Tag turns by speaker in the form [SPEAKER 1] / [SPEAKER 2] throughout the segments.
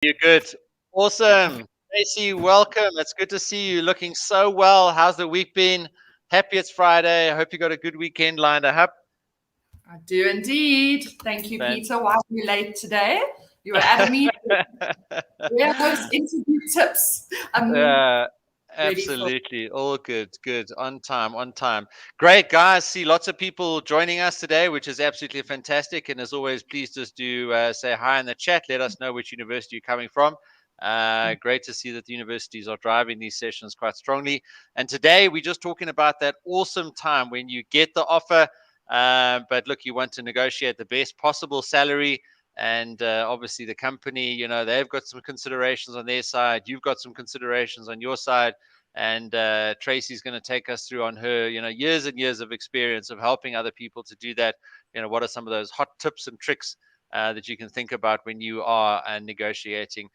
[SPEAKER 1] You're good. Awesome. Tracey, welcome. It's good to see you looking so well. How's the week been? Happy it's Friday. I hope you got a good weekend lined up.
[SPEAKER 2] I do indeed. Thank you,
[SPEAKER 1] Fan-
[SPEAKER 2] Peter. Why are you late today? You were at a meeting. Where are those interview tips? I'm
[SPEAKER 1] uh,
[SPEAKER 2] ready for.
[SPEAKER 1] absolutely. All good. Good. On time. On time. Great, guys. See lots of people joining us today, which is absolutely fantastic. And as always, please just do say hi in the chat. Let us know which university you're coming from. Great to see that the universities are driving these sessions quite strongly. And today we're just talking about that awesome time when you get the offer. But look, you want to negotiate the best possible salary. And obviously, the company, they've got some considerations on their side. You've got some considerations on your side. And Tracey's going to take us through on her, years and years of experience of helping other people to do that. What are some of those hot tips and tricks that you can think about when you are negotiating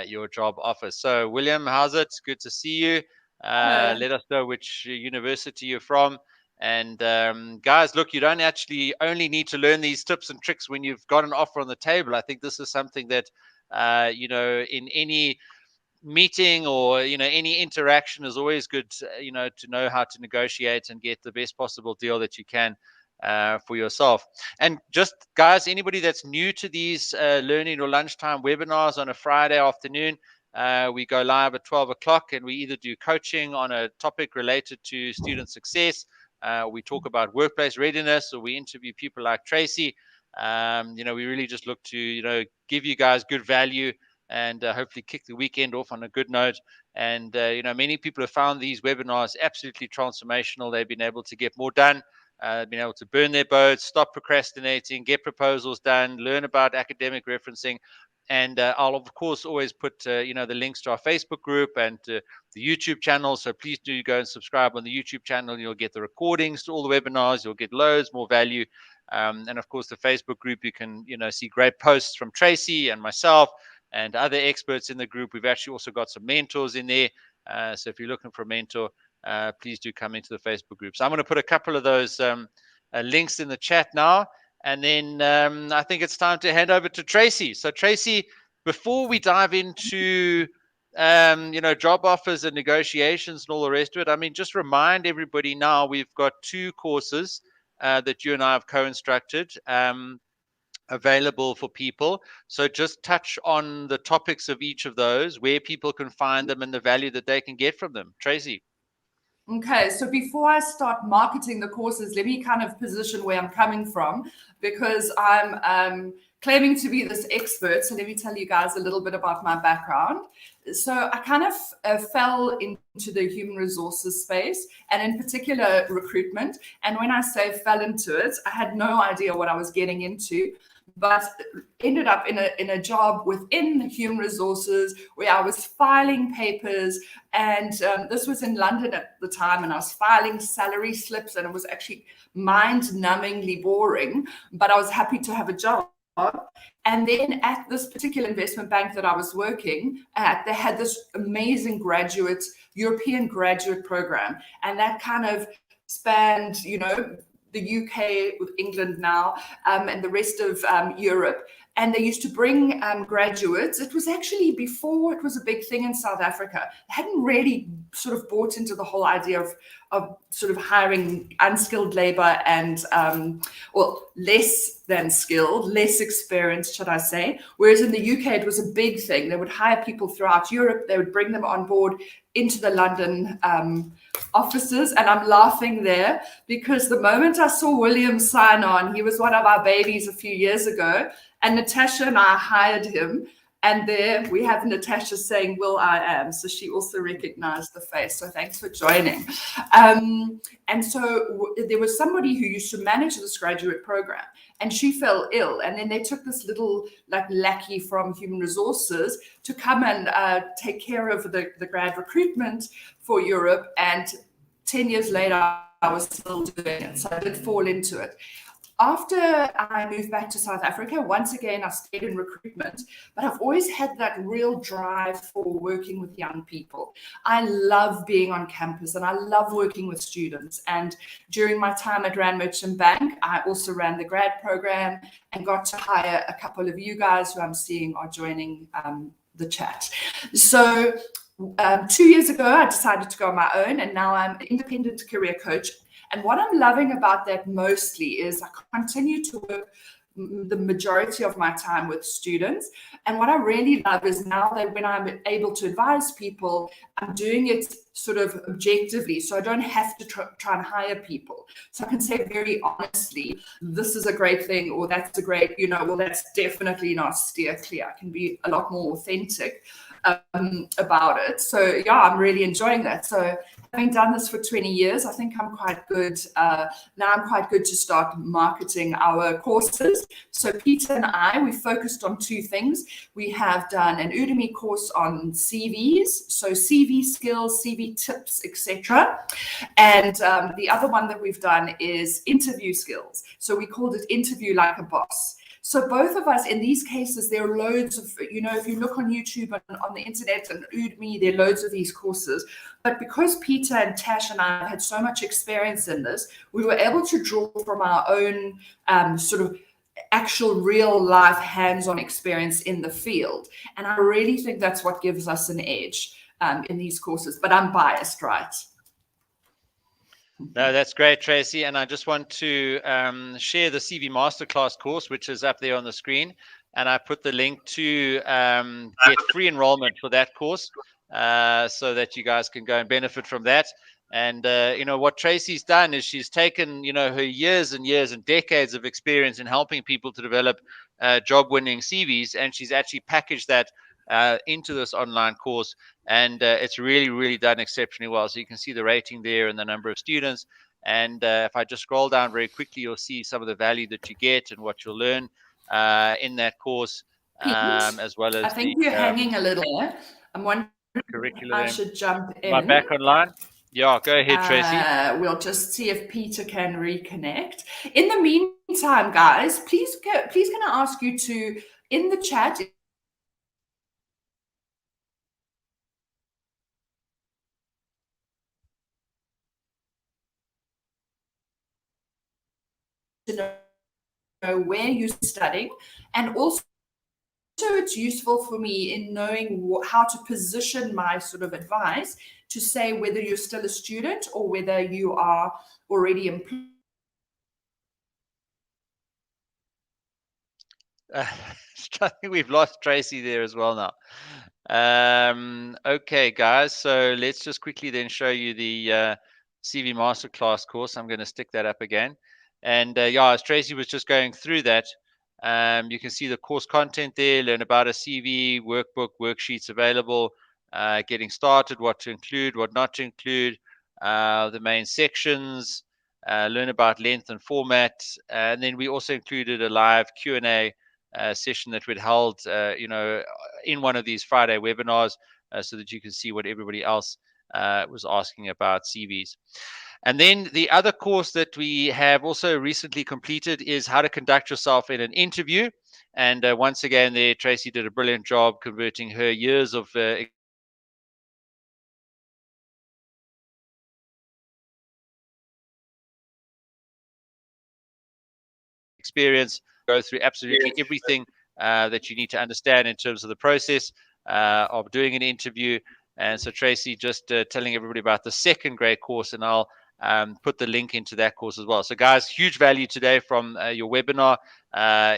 [SPEAKER 1] your job offer? So, William, how's it? Good to see you. Let us know which university you're from. And guys, look, you don't actually only need to learn these tips and tricks when you've got an offer on the table. I think this is something that, in any meeting or any interaction is always good, to know how to negotiate and get the best possible deal that you can for yourself. And just guys, anybody that's new to these learning or lunchtime webinars on a Friday afternoon, we go live at 12 o'clock and we either do coaching on a topic related to student success, we talk about workplace readiness, or we interview people like Tracey. We really just look to give you guys good value and hopefully kick the weekend off on a good note. And many people have found these webinars absolutely transformational. They've been able to get more done, been able to burn their boats, stop procrastinating, get proposals done, learn about academic referencing. And I'll of course always put the links to our Facebook group and the YouTube channel. So please do go and subscribe on the YouTube channel. You'll get the recordings to all the webinars. You'll get loads more value. And of course, the Facebook group, you can see great posts from Tracey and myself and other experts in the group. We've actually also got some mentors in there. So if you're looking for a mentor, please do come into the Facebook group. So I'm going to put a couple of those links in the chat now. And then I think it's time to hand over to Tracey. So Tracey, before we dive into job offers and negotiations and all the rest of it, I mean, just remind everybody now we've got two courses that you and I have co-instructed. Available for people. So just touch on the topics of each of those, where people can find them and the value that they can get from them. Tracey.
[SPEAKER 2] Okay, so before I start marketing the courses, let me kind of position where I'm coming from, because I'm claiming to be this expert. So let me tell you guys a little bit about my background. So I kind of fell into the human resources space, and in particular recruitment. And when I say fell into it, I had no idea what I was getting into, but ended up in a job within human resources where I was filing papers. And this was in London at the time, and I was filing salary slips, and it was actually mind-numbingly boring, but I was happy to have a job. And then at this particular investment bank that I was working at, they had this amazing European graduate program, and that kind of spanned, the UK with England now, and the rest of Europe. And they used to bring graduates. It was actually before it was a big thing in South Africa. They hadn't really sort of bought into the whole idea of sort of hiring unskilled labor and, less than skilled, less experienced, should I say. Whereas in the UK, it was a big thing. They would hire people throughout Europe. They would bring them on board into the London offices. And I'm laughing there because the moment I saw William sign on, he was one of our babies a few years ago, and Natasha and I hired him. And there we have Natasha saying, "Will I am." So she also recognized the face. So thanks for joining. And so there was somebody who used to manage this graduate program, and she fell ill. And then they took this little lackey from human resources to come and take care of the grad recruitment for Europe. And 10 years later, I was still doing it. So I did fall into it. after I moved back to South Africa, once again, I stayed in recruitment, but I've always had that real drive for working with young people. I love being on campus and I love working with students. And during my time at Rand Merchant Bank, I also ran the grad program and got to hire a couple of you guys who I'm seeing are joining the chat. So 2 years ago, I decided to go on my own, and now I'm an independent career coach. And what I'm loving about that mostly is I continue to work the majority of my time with students. And what I really love is now that when I'm able to advise people, I'm doing it sort of objectively. So I don't have to try and hire people. So I can say very honestly, this is a great thing, or that's a great, well, that's definitely not steer clear. I can be a lot more authentic about it. So yeah, I'm really enjoying that. So having done this for 20 years, I think I'm quite good. Now I'm quite good to start marketing our courses. So Peter and I, we focused on two things. We have done an Udemy course on CVs, so CV skills, CV tips, etc. And the other one that we've done is interview skills. So we called it Interview Like a Boss. So both of us, in these cases, there are loads of, if you look on YouTube and on the internet and Udemy, there are loads of these courses. But because Peter and Tash and I had so much experience in this, we were able to draw from our own sort of actual real life hands-on experience in the field. And I really think that's what gives us an edge in these courses. But I'm biased, right?
[SPEAKER 1] No, that's great, Tracey. And I just want to share the CV Masterclass course, which is up there on the screen. And I put the link to get free enrollment for that course so that you guys can go and benefit from that. And, what Tracey's done is she's taken, her years and years and decades of experience in helping people to develop job-winning CVs, and she's actually packaged that into this online course, and it's really, really done exceptionally well. So you can see the rating there and the number of students. And if I just scroll down very quickly, you'll see some of the value that you get and what you'll learn in that course, as well as
[SPEAKER 2] I think you're hanging a little. I'm wondering
[SPEAKER 1] curriculum.
[SPEAKER 2] I should jump in.
[SPEAKER 1] Am I back online? Yeah, go ahead, Tracey.
[SPEAKER 2] We'll just see if Peter can reconnect. In the meantime, guys, please can I ask you to, in the chat, to know where you're studying, and also it's useful for me in knowing how to position my sort of advice to say whether you're still a student or whether you are already employed.
[SPEAKER 1] I think we've lost Tracey there as well now. Okay, guys, so let's just quickly then show you the CV Masterclass course. I'm going to stick that up again. And as Tracey was just going through that, you can see the course content there, learn about a CV, workbook, worksheets available, getting started, what to include, what not to include, the main sections, learn about length and format. And then we also included a live Q&A session that we'd held, in one of these Friday webinars, so that you can see what everybody else was asking about CVs. And then the other course that we have also recently completed is how to conduct yourself in an interview. And once again, there, Tracey did a brilliant job converting her years of experience, go through absolutely everything that you need to understand in terms of the process of doing an interview. And so Tracey just telling everybody about the second great course, and I'll put the link into that course as well. So guys, huge value today from your webinar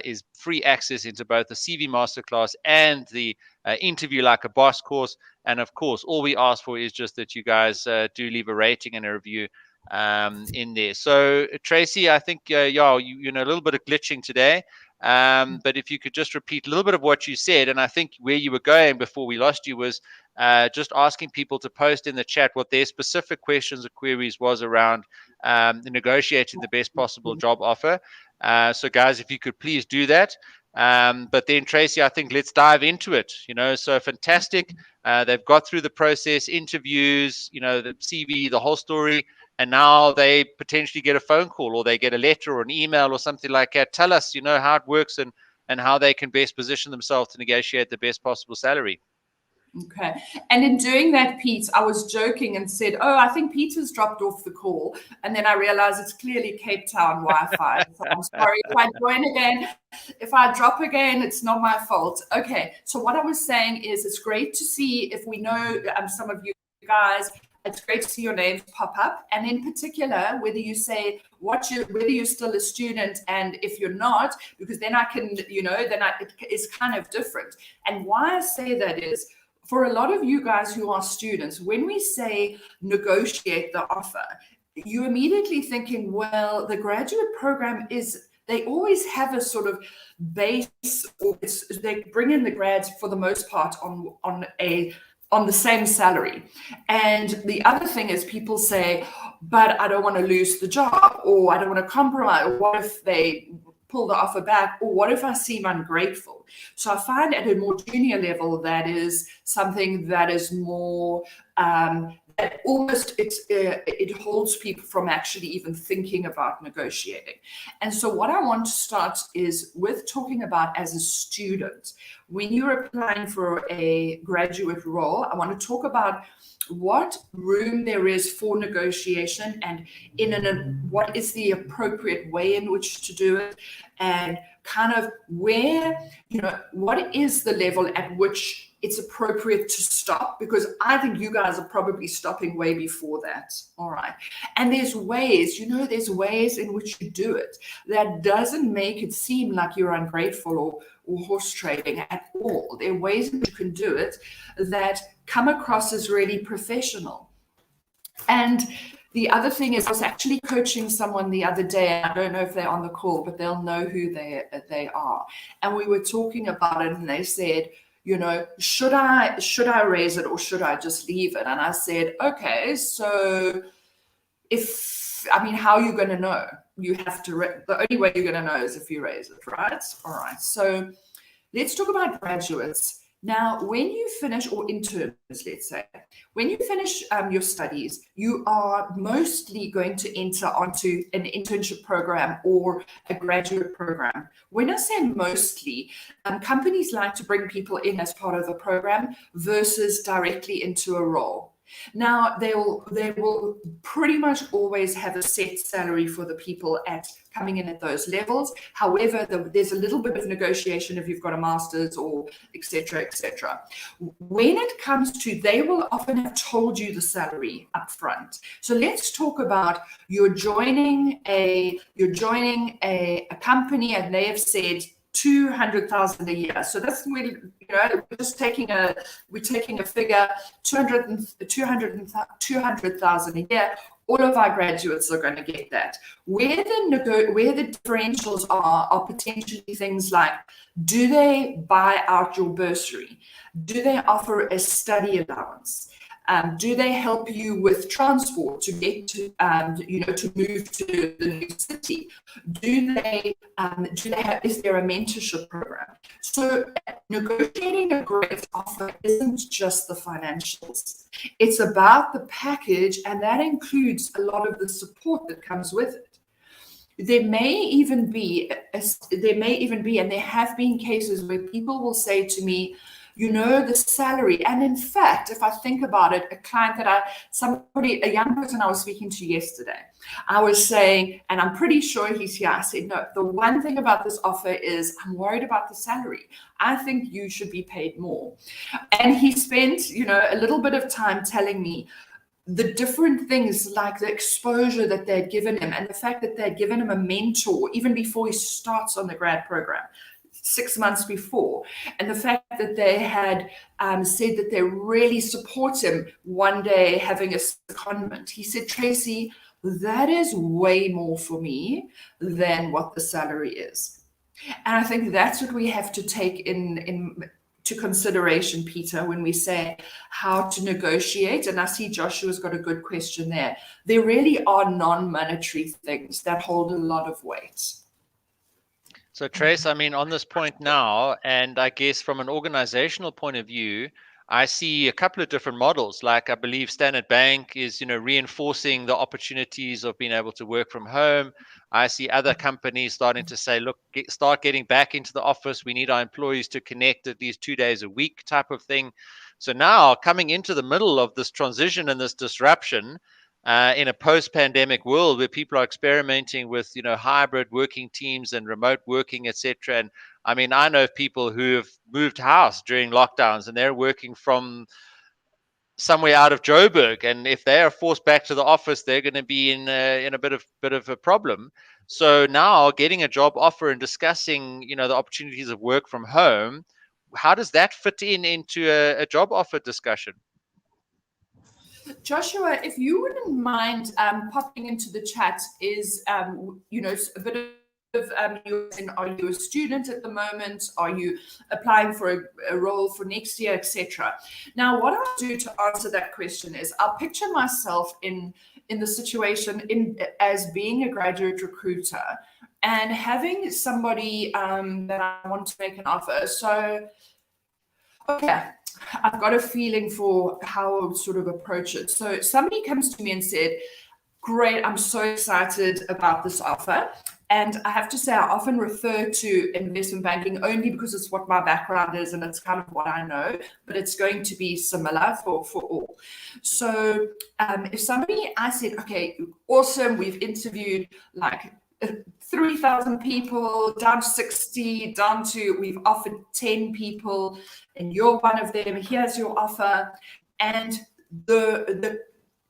[SPEAKER 1] is free access into both the CV Masterclass and the Interview Like a Boss course. And of course, all we ask for is just that you guys do leave a rating and a review in there. So Tracey, I think you know, a little bit of glitching today, but if you could just repeat a little bit of what you said, and I think where you were going before we lost you was just asking people to post in the chat what their specific questions or queries was around negotiating the best possible job offer. So guys, if you could please do that. But then Tracey, I think let's dive into it. So fantastic. They've got through the process, interviews, the CV, the whole story. and now they potentially get a phone call or they get a letter or an email or something like that. Tell us, how it works and how they can best position themselves to negotiate the best possible salary.
[SPEAKER 2] Okay. And in doing that, Pete, I was joking and said, oh, I think Peter's dropped off the call. And then I realized it's clearly Cape Town Wi-Fi. So I'm sorry if I join again. If I drop again, it's not my fault. Okay. So what I was saying is it's great to see, if we know some of you guys, it's great to see your names pop up. And in particular, whether you say whether you're still a student and if you're not, because then I can, it is kind of different. And why I say that is, for a lot of you guys who are students, when we say negotiate the offer, you're immediately thinking, well, the graduate program they always have a sort of base, or they bring in the grads for the most part on the same salary. And the other thing is people say, but I don't want to lose the job, or I don't want to compromise. What if they pull the offer back, or what if I seem ungrateful? So I find at a more junior level, that is something that is more that almost it holds people from actually even thinking about negotiating. And so what I want to start is with talking about, as a student, when you're applying for a graduate role, I want to talk about what room there is for negotiation, and what is the appropriate way in which to do it, and kind of where, what is the level at which it's appropriate to stop, because I think you guys are probably stopping way before that. All right. And there's ways in which you do it that doesn't make it seem like you're ungrateful or horse trading at all. There are ways in which you can do it that come across as really professional. And the other thing is, I was actually coaching someone the other day. I don't know if they're on the call, but they'll know who they are. And we were talking about it, and they said, should I raise it or should I just leave it? And I said, okay, so how are you going to know? You have to, the only way you're going to know is if you raise it, right? All right. So let's talk about graduates. Now, when you finish, or interns, let's say, when you finish your studies, you are mostly going to enter onto an internship program or a graduate program. When I say mostly, companies like to bring people in as part of the program versus directly into a role. Now, they will pretty much always have a set salary for the people coming in at those levels. However, there's a little bit of negotiation if you've got a master's or et cetera, et cetera. When it comes to, they will often have told you the salary up front. So let's talk about you're joining a company, and they have said 200,000 a year. So that's really, we're taking a figure, 200,000 a year. All of our graduates are going to get that. Where the differentials are potentially things like, do they buy out your bursary? Do they offer a study allowance? Do they help you with transport to get to move to the new city? Is there a mentorship program? So negotiating a great offer isn't just the financials. It's about the package, and that includes a lot of the support that comes with it. There may even be, and there have been cases where people will say to me, the salary. And in fact, if I think about it, a client a young person I was speaking to yesterday, I was saying, and I'm pretty sure he's here, I said, no, the one thing about this offer is I'm worried about the salary. I think you should be paid more. And he spent, a little bit of time telling me the different things, like the exposure that they'd given him, and the fact that they'd given him a mentor even before he starts on the grad program, 6 months before, and the fact that they had said that they really support him one day having a secondment. He said, Tracey, that is way more for me than what the salary is. And I think that's what we have to take to consideration, Peter, when we say how to negotiate. And I see Joshua's got a good question there. There really are non-monetary things that hold a lot of weight.
[SPEAKER 1] So, Trace, on this point now, and I guess from an organizational point of view, I see a couple of different models. Like I believe Standard Bank is, reinforcing the opportunities of being able to work from home. I see other companies starting to say, look, start getting back into the office. We need our employees to connect at least 2 days a week type of thing. So now coming into the middle of this transition and this disruption, in a post-pandemic world where people are experimenting with, hybrid working teams and remote working, etc. And I mean, I know people who have moved house during lockdowns and they're working from somewhere out of Joburg, and if they are forced back to the office, they're going to be in a bit of a problem. So now, getting a job offer and discussing, the opportunities of work from home, how does that fit into a job offer discussion?
[SPEAKER 2] Joshua, if you wouldn't mind popping into the chat, is a bit of are you a student at the moment? Are you applying for a role for next year, etc.? Now, what I'll do to answer that question is I'll picture myself in the situation as being a graduate recruiter and having somebody that I want to make an offer. So, okay, I've got a feeling for how I would sort of approach it. So somebody comes to me and said, great, I'm so excited about this offer. And I have to say, I often refer to investment banking only because it's what my background is and it's kind of what I know, but it's going to be similar for all. So if I said, okay, awesome, we've interviewed like 3,000 people, down to 60, we've offered 10 people, and you're one of them. Here's your offer. And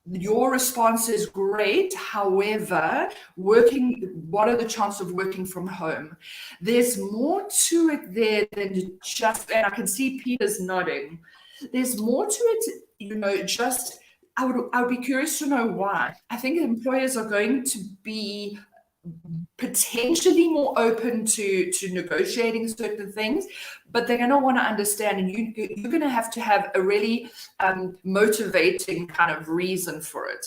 [SPEAKER 2] your response is great. However, what are the chances of working from home? There's more to it there than just, and I can see Peter's nodding. There's more to it, just, I would be curious to know why. I think employers are going to be potentially more open to negotiating certain things, but they're going to want to understand, and you're going to have a really motivating kind of reason for it.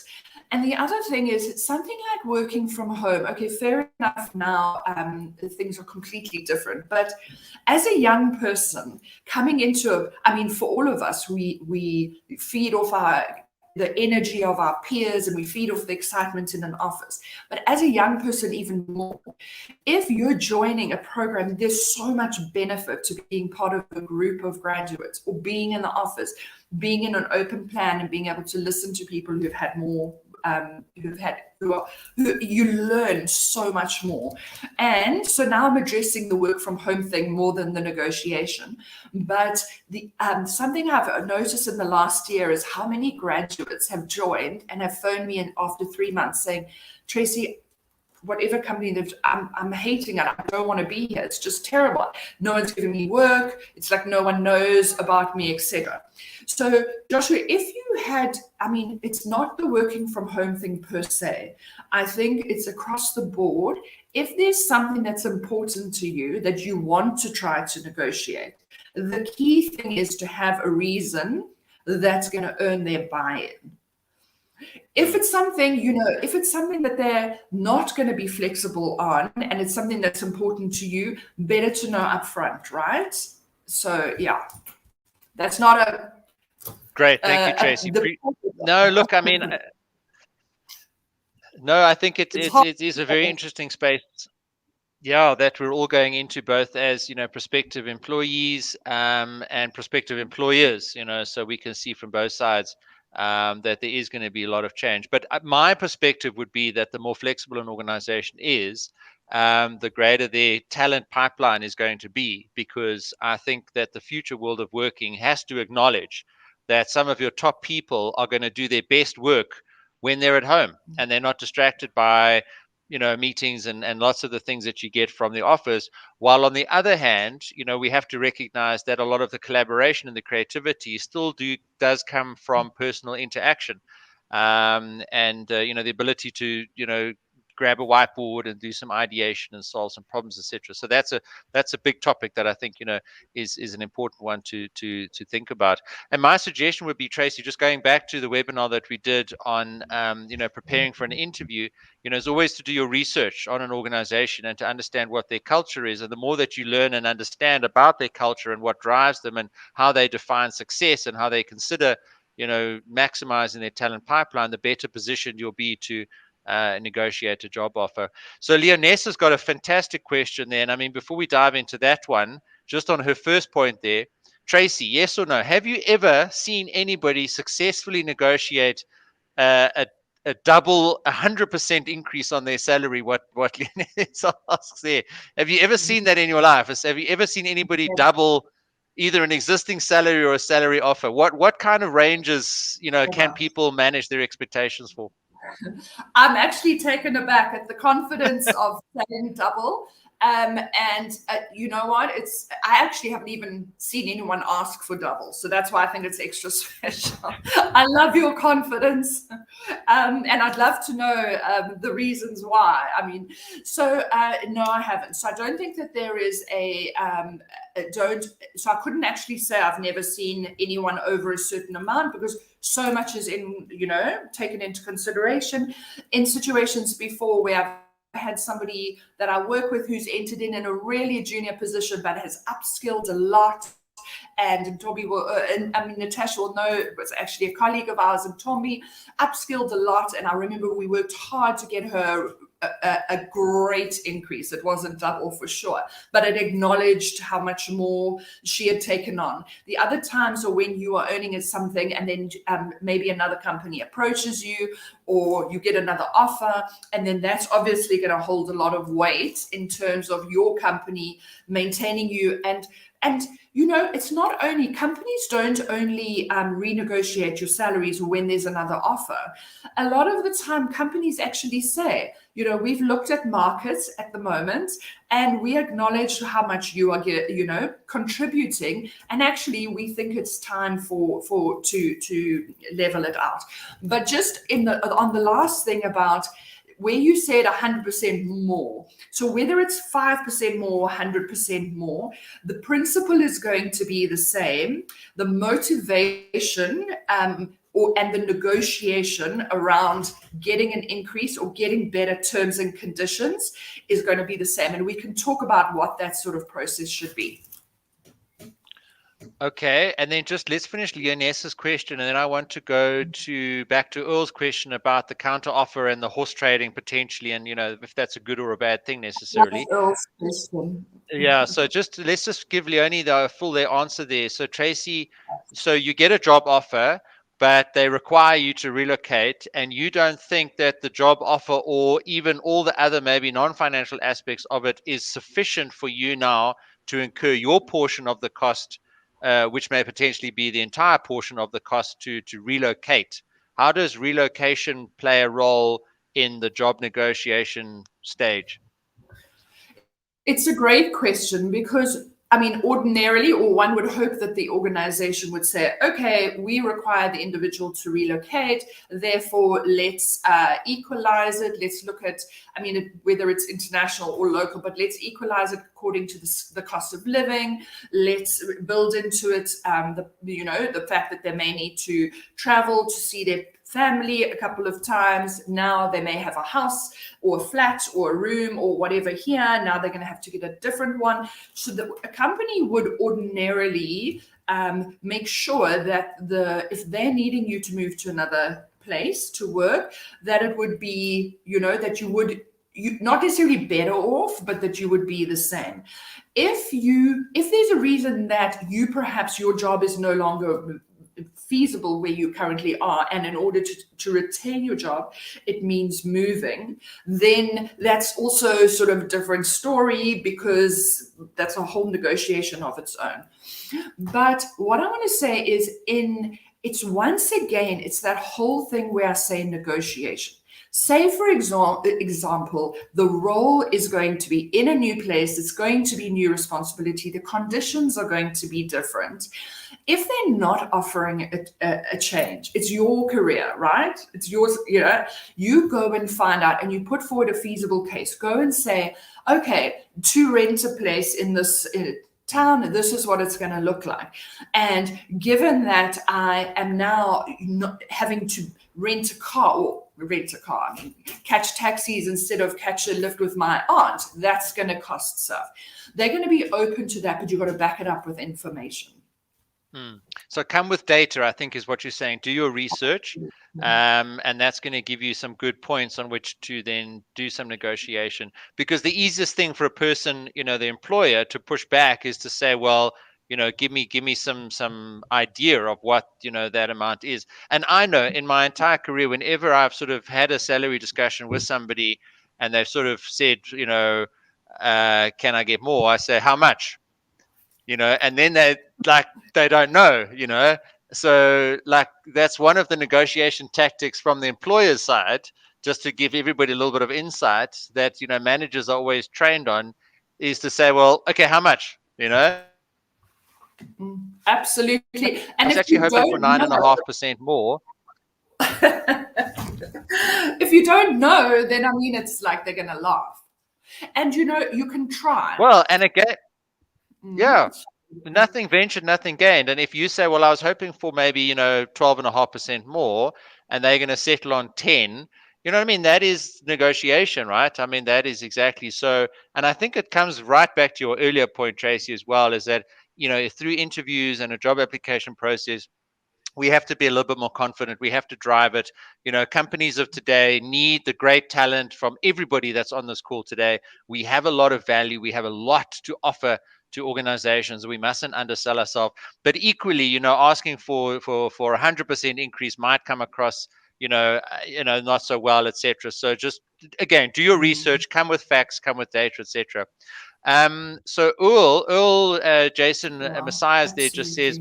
[SPEAKER 2] And the other thing is something like working from home. Okay, fair enough. Now things are completely different, but as a young person coming into for all of us, we feed off the energy of our peers and we feed off the excitement in an office. But as a young person, even more, if you're joining a program, there's so much benefit to being part of a group of graduates or being in the office, being in an open plan and being able to listen to people who've had more, you learn so much more. And so now I'm addressing the work from home thing more than the negotiation. But the something I've noticed in the last year is how many graduates have joined and have phoned me in after 3 months saying, Tracey, whatever company that I'm hating it. I don't want to be here. It's just terrible. No one's giving me work. It's like no one knows about me, etc. So Joshua, if you had, it's not the working from home thing per se. I think it's across the board. If there's something that's important to you that you want to try to negotiate, the key thing is to have a reason that's going to earn their buy-in. If it's something, that they're not going to be flexible on and it's something that's important to you, better to know upfront, right? So, yeah, that's not a...
[SPEAKER 1] Great. Thank you, Tracey. No, look, no, I think it is a very interesting space. Yeah, that we're all going into, both as prospective employees and prospective employers. So we can see from both sides that there is going to be a lot of change. But my perspective would be that the more flexible an organization is, the greater their talent pipeline is going to be, because I think that the future world of working has to acknowledge that some of your top people are going to do their best work when they're at home and they're not distracted by meetings and lots of the things that you get from the office. While on the other hand, we have to recognize that a lot of the collaboration and the creativity still does come from personal interaction, and the ability to grab a whiteboard and do some ideation and solve some problems, etc. So that's a big topic that I think is an important one to think about. And my suggestion would be, Tracey, just going back to the webinar that we did on preparing for an interview, is always to do your research on an organization and to understand what their culture is. And the more that you learn and understand about their culture and what drives them and how they define success and how they consider maximizing their talent pipeline, the better positioned you'll be to negotiate a job offer. So Leonessa's got a fantastic question there. And I mean, before we dive into that one, just on her first point there, Tracey, yes or no, have you ever seen anybody successfully negotiate a double 100% increase on their salary? What Leonessa asks there. Have you ever seen that in your life? Have you ever seen anybody double either an existing salary or a salary offer? What kind of ranges can people manage their expectations for?
[SPEAKER 2] I'm actually taken aback at the confidence of saying double. And you know what? I actually haven't even seen anyone ask for double. So that's why I think it's extra special. I love your confidence. And I'd love to know the reasons why. I mean, so no, I haven't. So I don't think that there is so I couldn't actually say I've never seen anyone over a certain amount, because so much is taken into consideration in situations before where I've had somebody that I work with who's entered in a really junior position but has upskilled a lot. And Tommy Natasha will know, it was actually a colleague of ours, and Tommy upskilled a lot. And I remember we worked hard to get her a great increase. It wasn't double for sure, but it acknowledged how much more she had taken on. The other times are when you are earning something and then maybe another company approaches you or you get another offer, and then that's obviously going to hold a lot of weight in terms of your company maintaining you. And it's not only, companies don't only renegotiate your salaries when there's another offer. A lot of the time, companies actually say, we've looked at markets at the moment and we acknowledge how much you are, contributing. And actually, we think it's time to level it out. But just on the last thing about where you said 100% more. So whether it's 5% more, 100% more, the principle is going to be the same. The motivation and the negotiation around getting an increase or getting better terms and conditions is going to be the same. And we can talk about what that sort of process should be.
[SPEAKER 1] Okay, and then just let's finish Leonessa's question, and then I want to go back to Earl's question about the counter offer and the horse trading potentially, and if that's a good or a bad thing necessarily.
[SPEAKER 2] Earl's question.
[SPEAKER 1] Yeah, so let's just give Leonie the full answer there. So Tracey, so you get a job offer, but they require you to relocate, and you don't think that the job offer or even all the other maybe non-financial aspects of it is sufficient for you now to incur your portion of the cost, which may potentially be the entire portion of the cost to relocate. How does relocation play a role in the job negotiation stage?
[SPEAKER 2] It's a great question, because ordinarily, or one would hope that the organization would say, okay, we require the individual to relocate, therefore let's equalize it. Let's look at, whether it's international or local, but let's equalize it according to the cost of living. Let's build into it the fact that they may need to travel to see their family a couple of times. Now they may have a house or a flat or a room or whatever here. Now they're going to have to get a different one. So a company would ordinarily make sure that if they're needing you to move to another place to work, that it would be, that you would not necessarily better off, but that you would be the same. If there's a reason that perhaps your job is no longer feasible where you currently are, and in order to retain your job, it means moving, then that's also sort of a different story, because that's a whole negotiation of its own. But what I want to say is, it's once again, it's that whole thing where I say negotiation. Say, for example, the role is going to be in a new place, it's going to be new responsibility, the conditions are going to be different. If they're not offering a change, it's your career, right? It's yours, you go and find out and you put forward a feasible case. Go and say, okay, to rent a place in this town, this is what it's going to look like. And given that I am now not having to catch taxis instead of catch a lift with my aunt, that's going to cost stuff. They're going to be open to that, but you've got to back it up with information.
[SPEAKER 1] So come with data, I think, is what you're saying. Do your research, and that's going to give you some good points on which to then do some negotiation. Because the easiest thing for a person, the employer, to push back is to say, well, give me some idea of what that amount is. And I know in my entire career, whenever I've sort of had a salary discussion with somebody, and they've sort of said, can I get more? I say, how much? And then they don't know. So that's one of the negotiation tactics from the employer's side, just to give everybody a little bit of insight that managers are always trained on, is to say, well, okay, how much?
[SPEAKER 2] Absolutely. And
[SPEAKER 1] I was actually hoping for 9.5% more.
[SPEAKER 2] If you don't know, then it's like they're gonna laugh. And you can try.
[SPEAKER 1] Well, and again, yeah, nothing ventured, nothing gained. And if you say, well, I was hoping for maybe 12.5% more, and they're going to settle on 10, you know what I mean? That is negotiation, right? I mean, that is exactly so. And I think it comes right back to your earlier point, Tracey, as well, is that through interviews and a job application process, we have to be a little bit more confident. We have to drive it. Companies of today need the great talent from everybody that's on this call today. We have a lot of value. We have a lot to offer to organizations. We mustn't undersell ourselves. But equally, asking for 100% increase might come across, not so well, etc. So just again, do your research. Come with facts. Come with data, etc. So Earl, Jason, Messiah's there just says.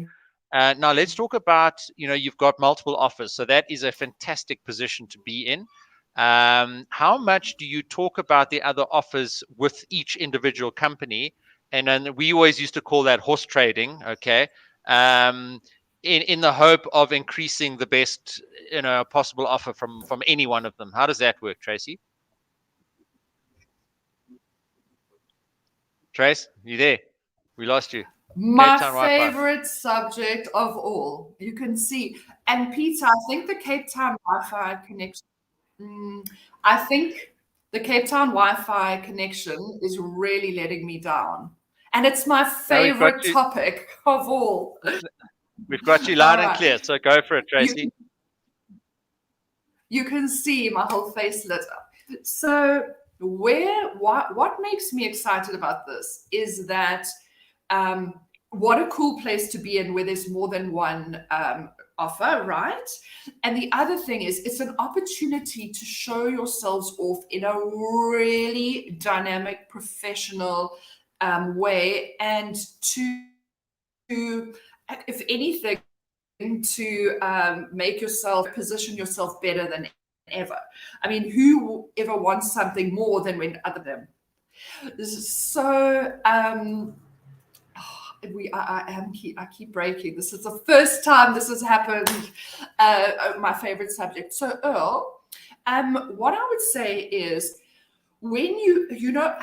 [SPEAKER 1] Now let's talk about, you've got multiple offers. So that is a fantastic position to be in. How much do you talk about the other offers with each individual company? And then we always used to call that horse trading. Okay. In the hope of increasing the best, possible offer from any one of them. How does that work, Tracey? Trace, you there? We lost you.
[SPEAKER 2] My favorite subject of all. You can see. And Peter, I think the Cape Town Wi-Fi connection. I think the Cape Town Wi-Fi connection is really letting me down. And it's my favorite topic of all.
[SPEAKER 1] We've got you loud and clear, so go for it, Tracey.
[SPEAKER 2] You can see my whole face lit up. So what makes me excited about this is that what a cool place to be in where there's more than one offer, right? And the other thing is it's an opportunity to show yourselves off in a really dynamic, professional way, and to, if anything, to make yourself position yourself better than ever. I mean, who ever wants something more than when other them? So I keep breaking. This is the first time this has happened. My favorite subject. So Earl, what I would say is, when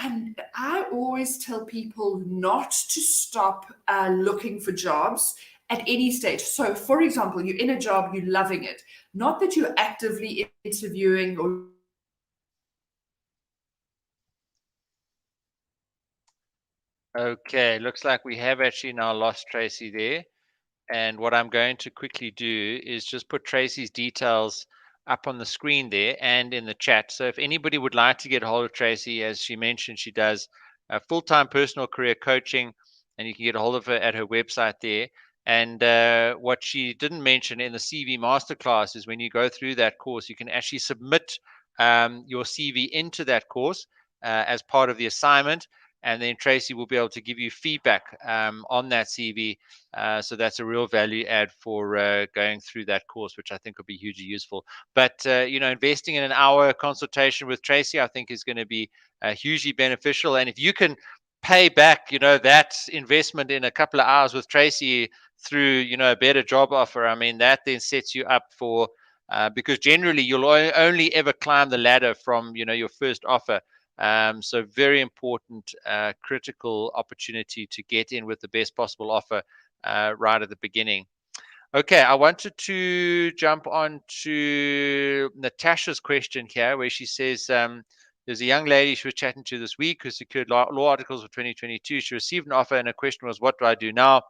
[SPEAKER 2] and I always tell people not to stop looking for jobs at any stage. So, for example, you're in a job, you're loving it. Not that you're actively interviewing or.
[SPEAKER 1] Okay, looks like we have actually now lost Tracey there. And what I'm going to quickly do is just put Tracey's details up on the screen there and in the chat. So if anybody would like to get a hold of Tracey, as she mentioned, she does full-time personal career coaching, and you can get a hold of her at her website there. And what she didn't mention in the CV Masterclass is when you go through that course, you can actually submit your CV into that course as part of the assignment. and then Tracey will be able to give you feedback on that CV. So that's a real value add for going through that course, which I think will be hugely useful. But investing in an hour consultation with Tracey, I think is going to be hugely beneficial. And if you can pay back, that investment in a couple of hours with Tracey through, a better job offer, I mean, that then sets you up for, because generally you'll only ever climb the ladder from, your first offer. So very important, critical opportunity to get in with the best possible offer right at the beginning. Okay, I wanted to jump on to Natasha's question here, where she says, there's a young lady she was chatting to this week who secured law articles for 2022. She received an offer, and her question was, what do I do now?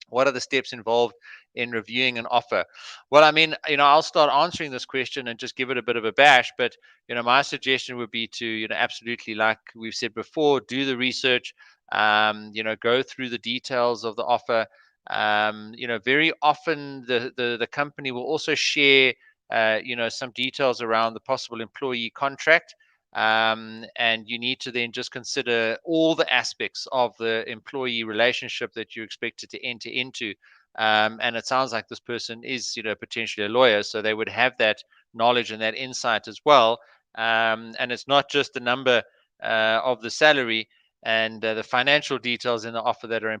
[SPEAKER 1] What are the steps involved in reviewing an offer? Well, I mean, I'll start answering this question and just give it a bit of a bash. But, my suggestion would be to, absolutely, like we've said before, do the research, go through the details of the offer. Very often the company will also share, some details around the possible employee contract. And you need to then just consider all the aspects of the employee relationship that you're expected to enter into. And it sounds like this person is, potentially a lawyer, so they would have that knowledge and that insight as well. And it's not just the number of the salary and the financial details in the offer that are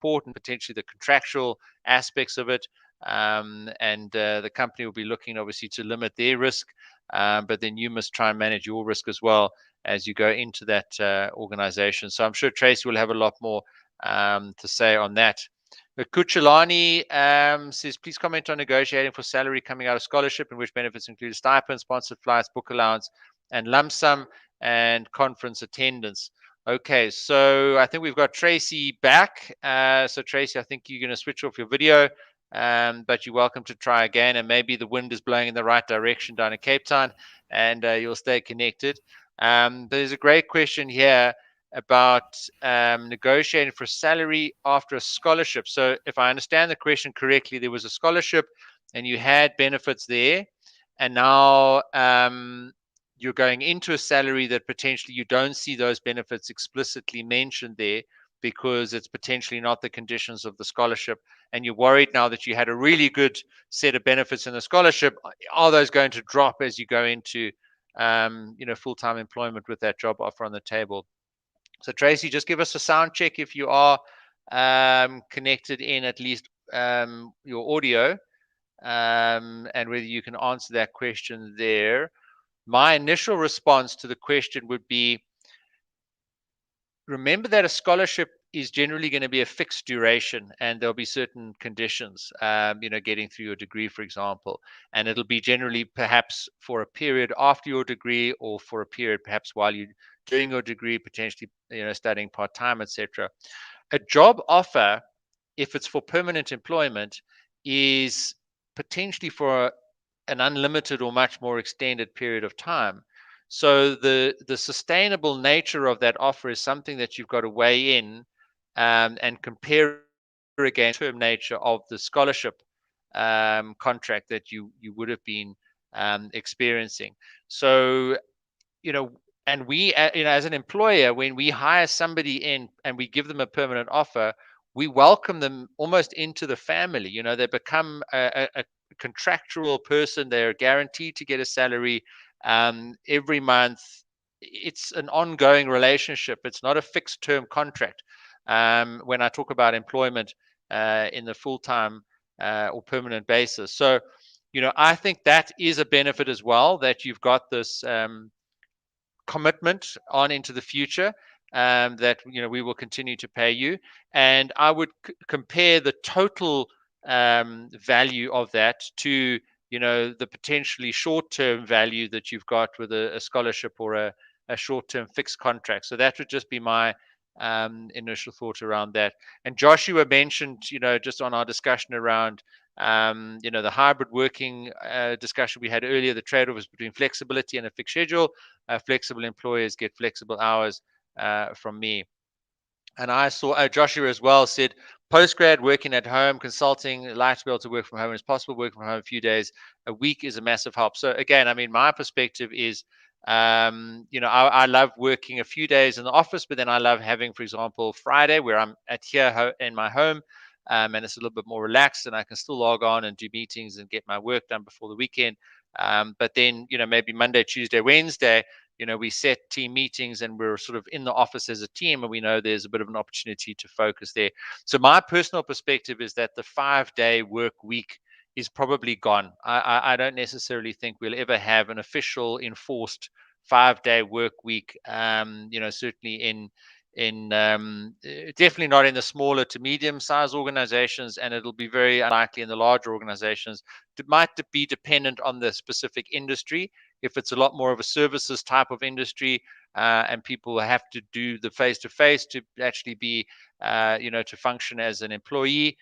[SPEAKER 1] important, potentially the contractual aspects of it. And the company will be looking, obviously, to limit their risk. But then you must try and manage your risk as well as you go into that organization. So I'm sure Tracey will have a lot more to say on that. Kuchelani says, please comment on negotiating for salary coming out of scholarship, in which benefits include stipend, sponsored flights, book allowance, and lump sum, and conference attendance. Okay, so I think we've got Tracey back. So Tracey, I think you're going to switch off your video, but you're welcome to try again, and maybe the wind is blowing in the right direction down in Cape Town, and you'll stay connected. There's a great question here about negotiating for salary after a scholarship. So if I understand the question correctly, there was a scholarship and you had benefits there, and now you're going into a salary that potentially you don't see those benefits explicitly mentioned there because it's potentially not the conditions of the scholarship, and you're worried now that you had a really good set of benefits in the scholarship. Are those going to drop as you go into full-time employment with that job offer on the table? So Tracey, just give us a sound check if you are connected in at least your audio, and whether you can answer that question there. My initial response to the question would be, remember that a scholarship is generally going to be a fixed duration, and there'll be certain conditions, getting through your degree, for example, and it'll be generally perhaps for a period after your degree, or for a period perhaps while you're doing your degree, potentially, studying part-time, etc. A job offer, if it's for permanent employment, is potentially for an unlimited or much more extended period of time. So the sustainable nature of that offer is something that you've got to weigh in and compare against the term nature of the scholarship contract that you would have been experiencing. So, and we, as an employer, when we hire somebody in and we give them a permanent offer, we welcome them almost into the family. They become a contractual person. They're guaranteed to get a salary every month. It's an ongoing relationship. It's not a fixed term contract. When I talk about employment in the full-time or permanent basis. So, I think that is a benefit as well, that you've got this commitment on into the future, that we will continue to pay you. And I would compare the total value of that to the potentially short-term value that you've got with a scholarship or a short-term fixed contract. So that would just be my initial thought around that. And Joshua mentioned, just on our discussion around the hybrid working discussion we had earlier, the trade-offs between flexibility and a fixed schedule. Flexible employers get flexible hours from me. And I saw Joshua as well said, postgrad, working at home, consulting, like to be able to work from home as possible, working from home a few days a week is a massive help. So again, I mean, my perspective is I love working a few days in the office, but then I love having, for example, Friday where I'm at here in my home, and it's a little bit more relaxed, and I can still log on and do meetings and get my work done before the weekend. But then, maybe Monday, Tuesday, Wednesday, we set team meetings and we're sort of in the office as a team, and we know there's a bit of an opportunity to focus there. So my personal perspective is that the 5-day work week is probably gone. I don't necessarily think we'll ever have an official enforced 5-day work week. Certainly definitely not in the smaller to medium sized organizations, and it'll be very unlikely in the larger organizations. It might be dependent on the specific industry. If it's a lot more of a services type of industry, and people have to do the face-to-face to actually be, to function as an employee,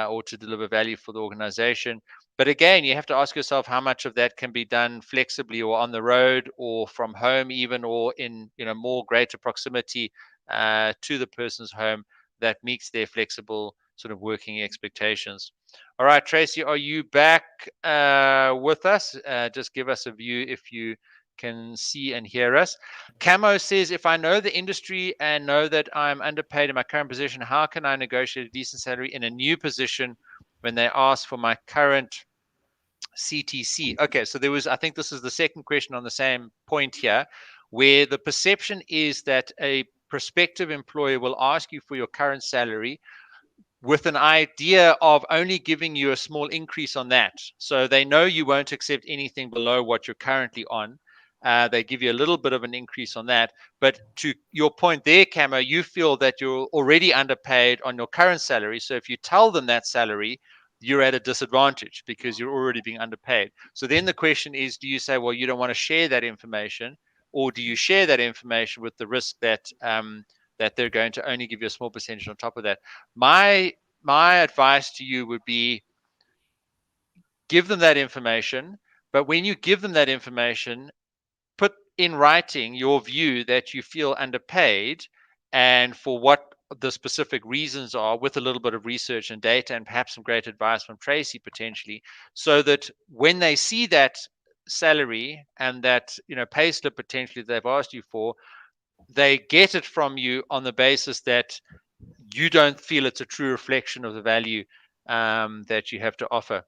[SPEAKER 1] or to deliver value for the organization. But again, you have to ask yourself how much of that can be done flexibly or on the road or from home even, or in more greater proximity to the person's home that meets their flexible sort of working expectations. All right, Tracey, are you back with us? Just give us a view if you can see and hear us. Camo says, if I know the industry and know that I'm underpaid in my current position, how can I negotiate a decent salary in a new position when they ask for my current CTC? Okay, so I think this is the second question on the same point here, where the perception is that a prospective employer will ask you for your current salary with an idea of only giving you a small increase on that. So they know you won't accept anything below what you're currently on. They give you a little bit of an increase on that. But to your point there, Camo, you feel that you're already underpaid on your current salary. So if you tell them that salary, you're at a disadvantage because you're already being underpaid. So then the question is, do you say, well, you don't want to share that information, or do you share that information with the risk that that they're going to only give you a small percentage on top of that? My advice to you would be, give them that information, but when you give them that information, put in writing your view that you feel underpaid and for what the specific reasons are, with a little bit of research and data and perhaps some great advice from Tracey potentially, so that when they see that salary and that pay slip potentially they've asked you for, they get it from you on the basis that you don't feel it's a true reflection of the value that you have to offer.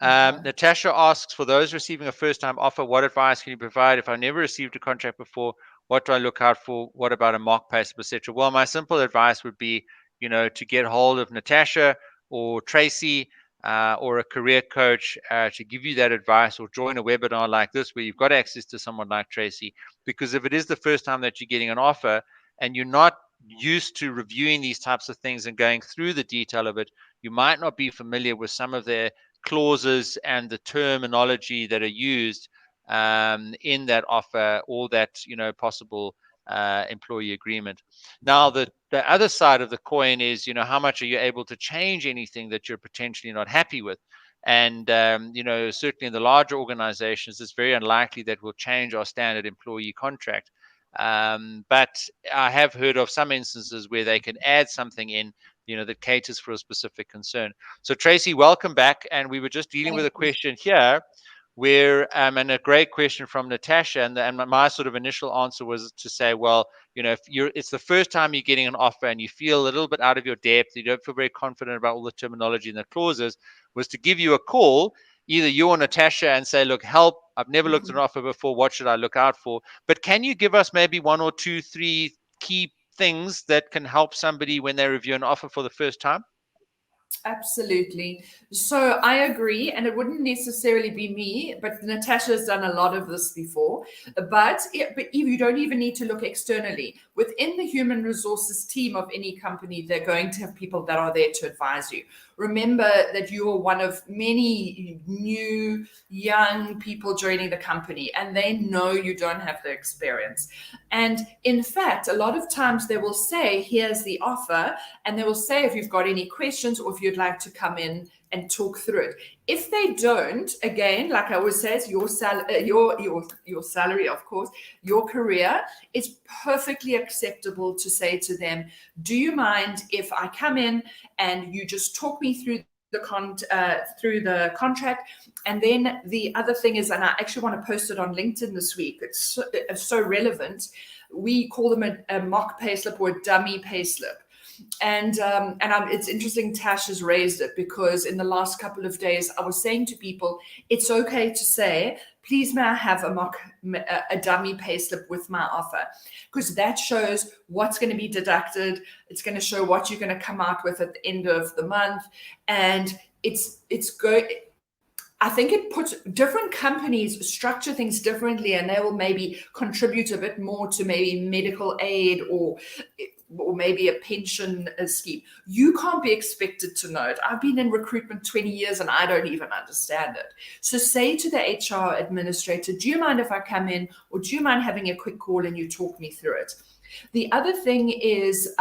[SPEAKER 1] Natasha asks, for those receiving a first-time offer, what advice can you provide? If I've never received a contract before, what do I look out for? What about a mock pay slip, etc.? Well, my simple advice would be, to get hold of Natasha or Tracey, or a career coach to give you that advice, or join a webinar like this where you've got access to someone like Tracey. Because if it is the first time that you're getting an offer and you're not used to reviewing these types of things and going through the detail of it, you might not be familiar with some of their clauses and the terminology that are used in that offer, or that possible employee agreement. Now, the other side of the coin is, how much are you able to change anything that you're potentially not happy with? And certainly in the larger organizations, it's very unlikely that we'll change our standard employee contract. But I have heard of some instances where they can add something in, that caters for a specific concern. So Tracey, welcome back. And we were just dealing with a question here where, and a great question from Natasha, and my sort of initial answer was to say, well, if it's the first time you're getting an offer and you feel a little bit out of your depth, you don't feel very confident about all the terminology and the clauses, was to give you a call, either you or Natasha, and say, look, help, I've never looked at an offer before, what should I look out for? But can you give us maybe 1 or 2, 3 key things that can help somebody when they review an offer for the first time?
[SPEAKER 2] Absolutely. So I agree, and it wouldn't necessarily be me, but Natasha's done a lot of this before. But you don't even need to look externally. Within the human resources team of any company, they're going to have people that are there to advise you. Remember that you are one of many new, young people joining the company, and they know you don't have the experience. And in fact, a lot of times they will say, here's the offer, and they will say if you've got any questions or if you'd like to come in and talk through it. If they don't, again, like I always say, it's your salary, of course, your career. It's perfectly acceptable to say to them, do you mind if I come in and you just talk me through through the contract. And then the other thing is, and I actually want to post it on LinkedIn this week, it's so relevant. We call them a mock payslip or a dummy payslip. And it's interesting Tash has raised it, because in the last couple of days I was saying to people, it's okay to say, please may I have a dummy payslip with my offer, because that shows what's going to be deducted. It's going to show what you're going to come out with at the end of the month. And I think it puts different companies structure things differently, and they will maybe contribute a bit more to maybe medical aid or maybe a pension scheme. You can't be expected to know it. I've been in recruitment 20 years and I don't even understand it. So say to the HR administrator, do you mind if I come in, or do you mind having a quick call and you talk me through it? The other thing is,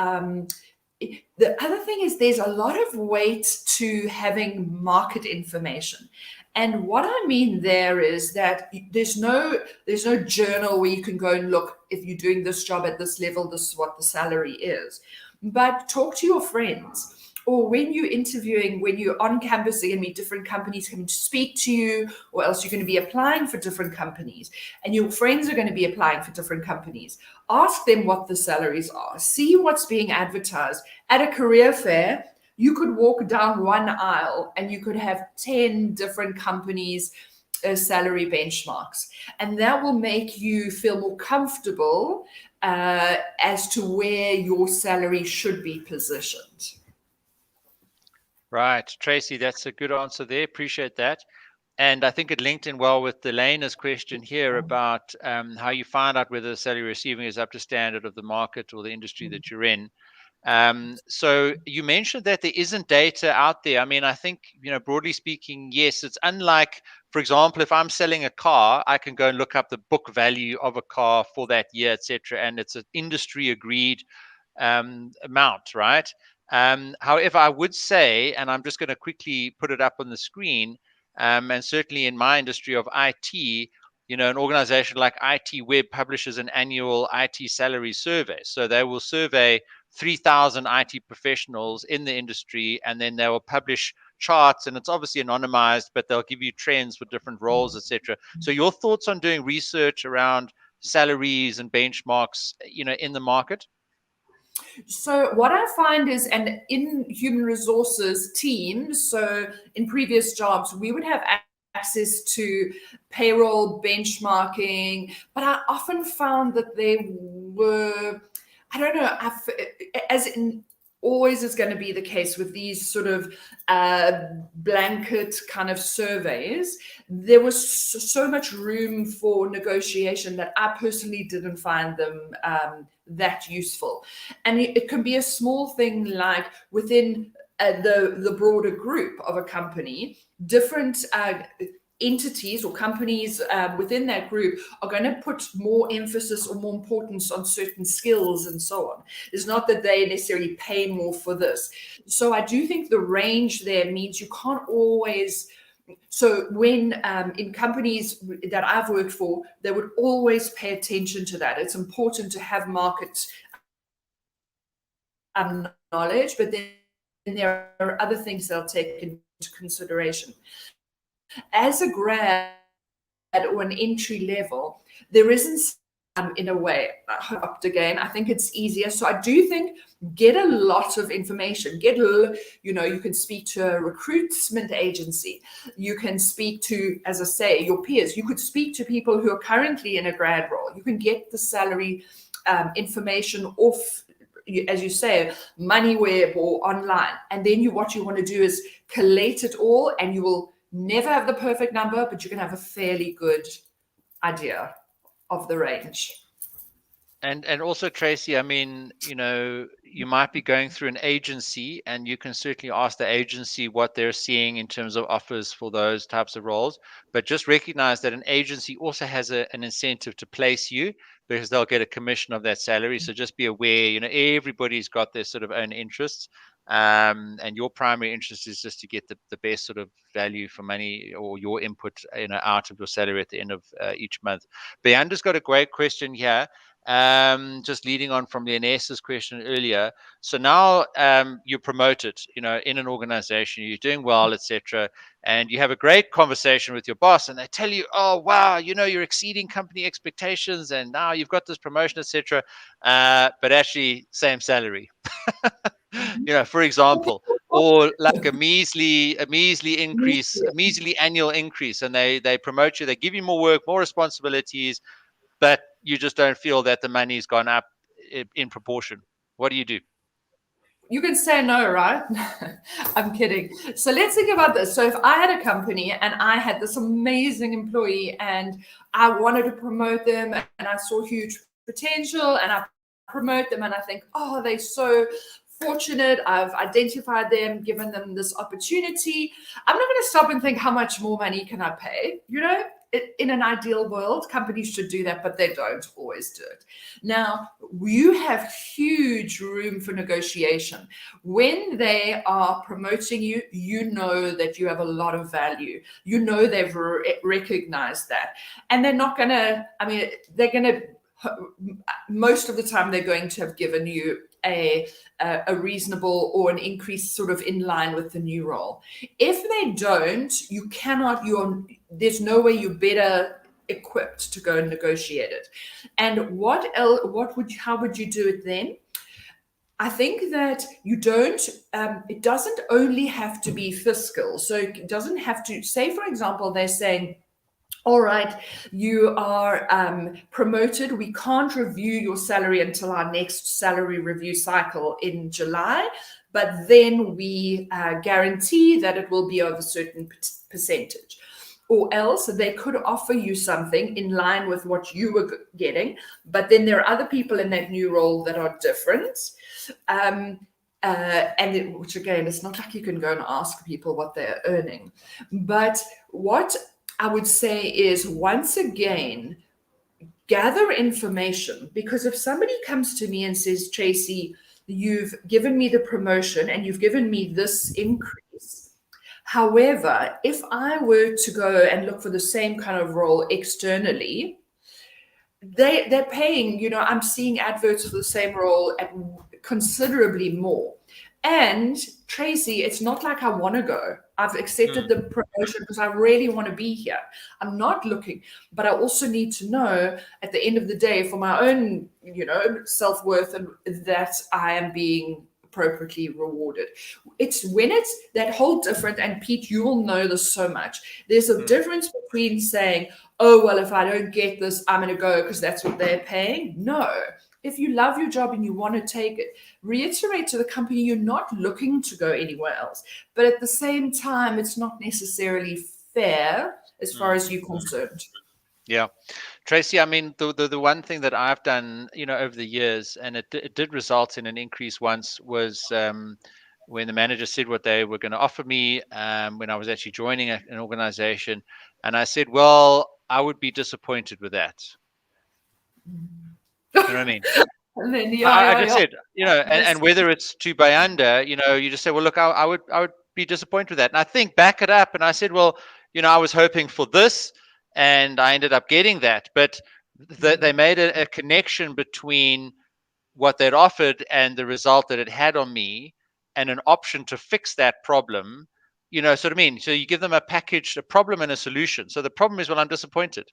[SPEAKER 2] there's a lot of weight to having market information. And what I mean there is that there's no journal where you can go and look, if you're doing this job at this level, this is what the salary is. But talk to your friends. Or when you're interviewing, when you're on campus, there are going to be different companies coming to speak to you, or else you're going to be applying for different companies, and your friends are going to be applying for different companies. Ask them what the salaries are. See what's being advertised. At a career fair, you could walk down one aisle and you could have 10 different companies' salary benchmarks. And that will make you feel more comfortable as to where your salary should be positioned.
[SPEAKER 1] Right. Tracey, that's a good answer there. Appreciate that. And I think it linked in well with Delena's question here about how you find out whether the salary you're receiving is up to standard of the market or the industry that you're in. So you mentioned that there isn't data out there. I mean, I think, broadly speaking, yes, it's unlike, for example, if I'm selling a car, I can go and look up the book value of a car for that year, etc., and it's an industry agreed amount, right? However, I would say, and I'm just going to quickly put it up on the screen, and certainly in my industry of IT, an organization like IT Web publishes an annual IT salary survey. So they will survey 3,000 IT professionals in the industry, and then they will publish charts, and it's obviously anonymized, but they'll give you trends for different roles, etc. So your thoughts on doing research around salaries and benchmarks, in the market?
[SPEAKER 2] So what I find is, and in human resources teams, so in previous jobs, we would have access to payroll benchmarking, but I often found that they were, I don't know, as in always is going to be the case with these sort of blanket kind of surveys, there was so much room for negotiation that I personally didn't find them that useful. And it can be a small thing like within the broader group of a company, different entities or companies within that group are going to put more emphasis or more importance on certain skills and so on. It's not that they necessarily pay more for this. So I do think the range there means you can't always. So when in companies that I've worked for, they would always pay attention to that. It's important to have market knowledge, but then there are other things they'll take into consideration. As a grad or an entry level, there isn't, in a way, again, I think it's easier. So I do think get a lot of information. You can speak to a recruitment agency. You can speak to, as I say, your peers. You could speak to people who are currently in a grad role. You can get the salary information off, as you say, MoneyWeb or online. And then what you want to do is collate it all, and you will never have the perfect number, but you can have a fairly good idea of the range.
[SPEAKER 1] And also, Tracey, I mean, you might be going through an agency, and you can certainly ask the agency what they're seeing in terms of offers for those types of roles. But just recognize that an agency also has an incentive to place you, because they'll get a commission of that salary. So just be aware, everybody's got their sort of own interests. And your primary interest is just to get the best sort of value for money, or your input out of your salary at the end of each month. Beyanda's got a great question here. just leading on from Leones's question earlier. So now you're promoted, in an organization, you're doing well, etc. And you have a great conversation with your boss, and they tell you, oh, wow, you're exceeding company expectations, and now you've got this promotion, etc. But actually, same salary. For example, or like a measly increase, a measly annual increase, and they promote you, they give you more work, more responsibilities, but you just don't feel that the money's gone up in proportion. What do you do?
[SPEAKER 2] You can say no, right? I'm kidding. So let's think about this. So if I had a company and I had this amazing employee and I wanted to promote them and I saw huge potential and I promote them and I think, oh, they're so fortunate, I've identified them, given them this opportunity, I'm not going to stop and think, how much more money can I pay? In an ideal world, companies should do that, but they don't always do it. Now, you have huge room for negotiation. When they are promoting you, you know that you have a lot of value. You know they've recognized that. And they're not going to, they're going to, most of the time, they're going to have given you a reasonable or an increase sort of in line with the new role. If they don't, there's no way you're better equipped to go and negotiate it. And how would you do it then? I think that it doesn't only have to be fiscal. So it doesn't have to, say, for example, they're saying, all right, you are promoted. We can't review your salary until our next salary review cycle in July, but then we guarantee that it will be of a certain percentage. Or else they could offer you something in line with what you were getting, but then there are other people in that new role that are different. Which again, it's not like you can go and ask people what they're earning. But what I would say is, once again, gather information, because if somebody comes to me and says, Tracey, you've given me the promotion and you've given me this increase. However, if I were to go and look for the same kind of role externally, they're paying, I'm seeing adverts for the same role at considerably more. And Tracey, it's not like I want to go. I've accepted the promotion because I really want to be here. I'm not looking, but I also need to know at the end of the day, for my own, self-worth, and that I am being appropriately rewarded. It's when it's that whole different, and Pete, you will know this so much. There's a difference between saying, oh, well, if I don't get this, I'm going to go because that's what they're paying. No. If you love your job and you want to take it, reiterate to the company you're not looking to go anywhere else. But at the same time, it's not necessarily fair as far as you're concerned.
[SPEAKER 1] Yeah. Tracey, the one thing that I've done, over the years, and it did result in an increase once, was when the manager said what they were going to offer me when I was actually joining an organization. And I said, well, I would be disappointed with that. You know what I mean?
[SPEAKER 2] And then,
[SPEAKER 1] I just said, and whether it's to buy under, you just say, well, look, I would be disappointed with that. And I think back it up, and I said, well, I was hoping for this, and I ended up getting that. But they made a connection between what they'd offered and the result that it had on me, and an option to fix that problem. Sort of mean. So you give them a package, a problem and a solution. So the problem is, well, I'm disappointed.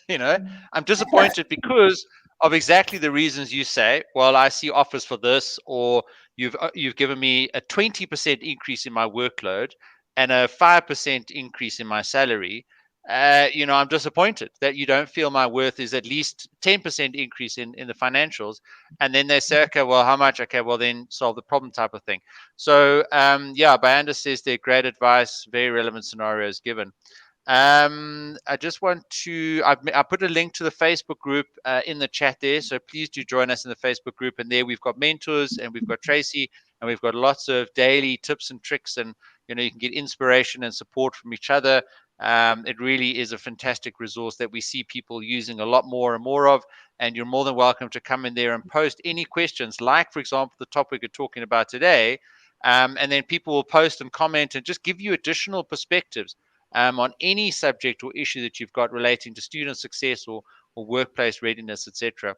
[SPEAKER 1] I'm disappointed because of exactly the reasons you say. Well, I see offers for this, or you've given me a 20% increase in my workload and a 5% increase in my salary. I'm disappointed that you don't feel my worth is at least 10% increase in the financials. And then they say, okay, well, how much? Okay, well, then solve the problem, type of thing. So, Bayanda says they're great advice, very relevant scenarios given. I just want to, I put a link to the Facebook group in the chat there. So please do join us in the Facebook group. And there we've got mentors, and we've got Tracey, and we've got lots of daily tips and tricks. And, you can get inspiration and support from each other. It really is a fantastic resource that we see people using a lot more and more of. And you're more than welcome to come in there and post any questions, like, for example, the topic we're talking about today. And then people will post and comment and just give you additional perspectives on any subject or issue that you've got relating to student success or or workplace readiness, etc.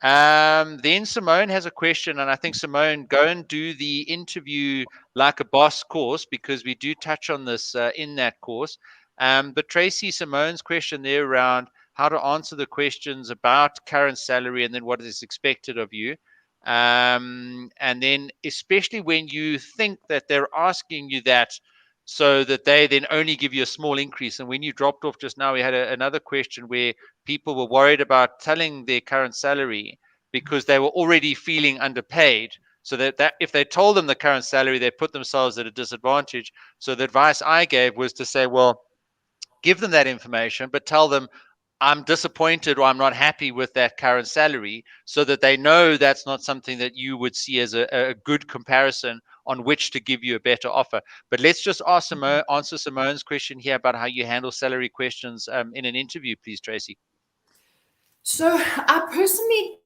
[SPEAKER 1] Then Simone has a question, and I think Simone, go and do the interview like a boss course, because we do touch on this in that course. But Tracey, Simone's question there around how to answer the questions about current salary and then what is expected of you. And then especially when you think that they're asking you that so that they then only give you a small increase. And when you dropped off just now, we had another question where people were worried about telling their current salary because they were already feeling underpaid. So that if they told them the current salary, they put themselves at a disadvantage. So the advice I gave was to say, well, give them that information, but tell them I'm disappointed or I'm not happy with that current salary, so that they know that's not something that you would see as a good comparison on which to give you a better offer. But let's just answer Simone's question here about how you handle salary questions in an interview, please, Tracey.
[SPEAKER 2] So I personally,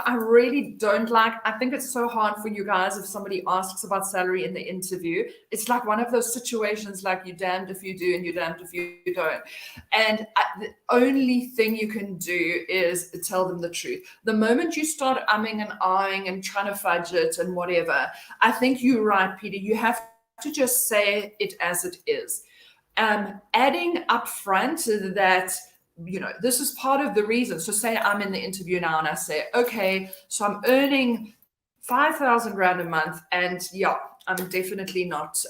[SPEAKER 2] I really don't like, I think it's so hard for you guys if somebody asks about salary in the interview. It's like one of those situations like you're damned if you do and you're damned if you don't. And the only thing you can do is tell them the truth. The moment you start umming and ahhing and trying to fudge it and whatever, I think you're right, Peter. You have to just say it as it is. Adding up front that, this is part of the reason. So say I'm in the interview now and I say, okay, so I'm earning 5,000 Rand a month, and yeah, I'm definitely not